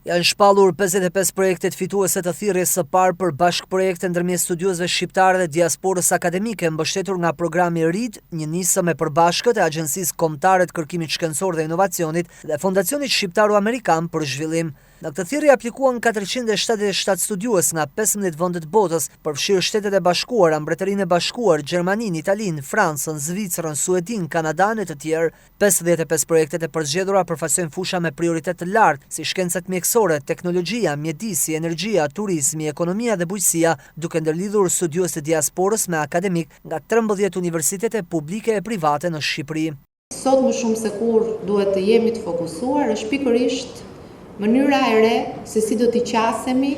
Janë shpallur 55 projektet fituese të thirrjes së parë për bashkëprojekte ndërmjet studiosëve shqiptare dhe diasporës akademike, mbështetur nga programi READ, një nisëm e përbashkët e Agjencisë Kombëtare të Kërkimit Shkencor dhe Inovacionit dhe Fondacionit Shqiptaro-Amerikan për Zhvillim. Në këtë thirrje aplikuan 477 studiues nga 15 vende të botës, përfshirë Shtetet e Bashkuara, Mbretërinë e Bashkuar, Gjermaninë, Italinë, Francën, Zvicrën, Suedinë, Kanadanë e të tjerë. 55 projektet e përzgjedhura përfaqësojnë fusha me prioritet të lartë, si shkencat mjekësore, teknologjia, mjedisi, energjia, turizmi, ekonomia dhe bujqësia, duke ndërlidhur studiues të diasporës me akademik nga 13 universitete publike e private në Shqipëri. Sot më shumë se kur duhet të jemi të fokusuar është pikërisht mënyra e re se si do t'i qasemi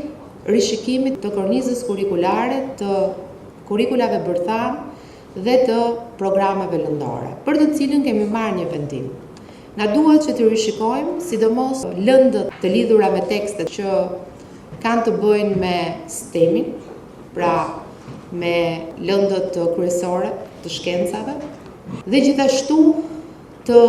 rishikimit të kornizës kurikulare, të kurikulave bërthan dhe të programeve lëndore, për të cilën kemi marrë një vendim. Na duhet që të rishikojmë, sidomos lëndët të lidhura me tekstet që kanë të bëjnë me STEM-in, pra me lëndët kryesore të shkencave, dhe gjithashtu të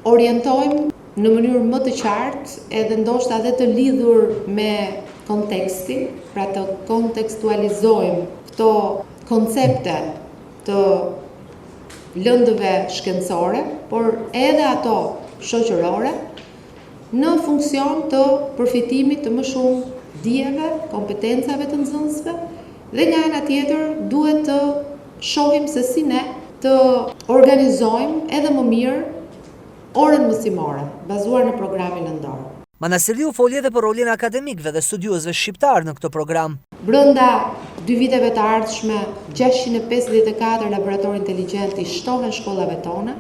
orientojmë në mënyrë më të qartë edhe ndoshta edhe të lidhur me kontekstin, pra të kontekstualizojmë këto koncepte të lëndëve shkencore, por edhe ato shoqërore, në funksion të përfitimit të më shumë dijeve, kompetencave të nxënësve, dhe nga ana tjetër duhet të shohim se si ne të organizojmë edhe më mirë orën mësimore, bazuar në programin lëndor. Manasiriu foli edhe për rolin e akademikëve dhe studiuesve shqiptar në këtë program. Brenda 2 viteve të ardhshme, 654 laboratorë inteligjenti shtohen shkollave tona,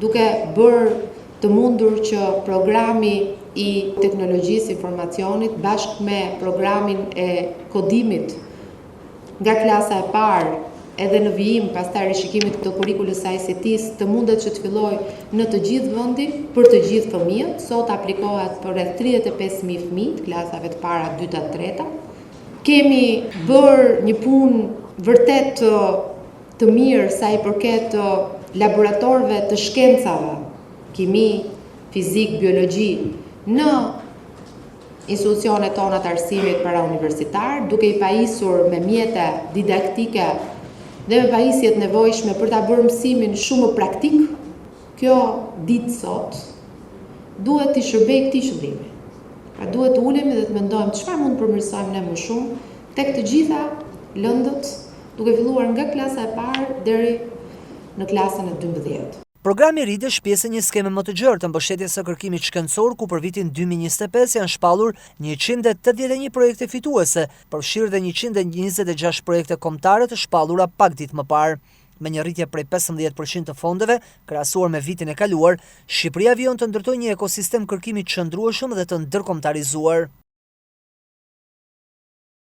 duke bërë të mundur që programi i teknologjisë informacionit bashkë me programin e kodimit nga klasa e parë edhe në vijim pastaj rishikimit të kurikulës së ICT-s të mundet që të fillojë në të gjithë vendin për të gjithë fëmijët. Sot aplikohet për rreth 35.000 fëmijë të klasave të para, dyta, treta. Kemi bërë një punë vërtet të mirë sa i përket laboratorëve të shkencave, kimi, fizik, biologji në institucionet tona të arsimit parauniversitar, duke i pajisur me mjete didaktike dhe me pajisjet nevojshme për ta bërë mësimin shumë praktik. Kjo ditë sot duhet të shërbejë këtij qëllimi. Pra duhet të ulemi dhe të mendojmë çfarë mund të përmirësojmë ne më shumë tek të gjitha lëndët, duke filluar nga klasa e parë deri në klasën e 12. Programi READ është pjesë e një skeme më të gjerë të mbështetjes së kërkimit shkencor, ku për vitin 2025 janë shpallur 181 projekte fituese, përfshirë dhe 126 projekte kombëtare të shpallura pak ditë më parë. Me një rritje prej 15% të fondeve, krahasuar me vitin e kaluar, Shqipëria vijon të ndërtojë një ekosistem kërkimi të çëndrueshëm dhe të ndërkombëtarizuar.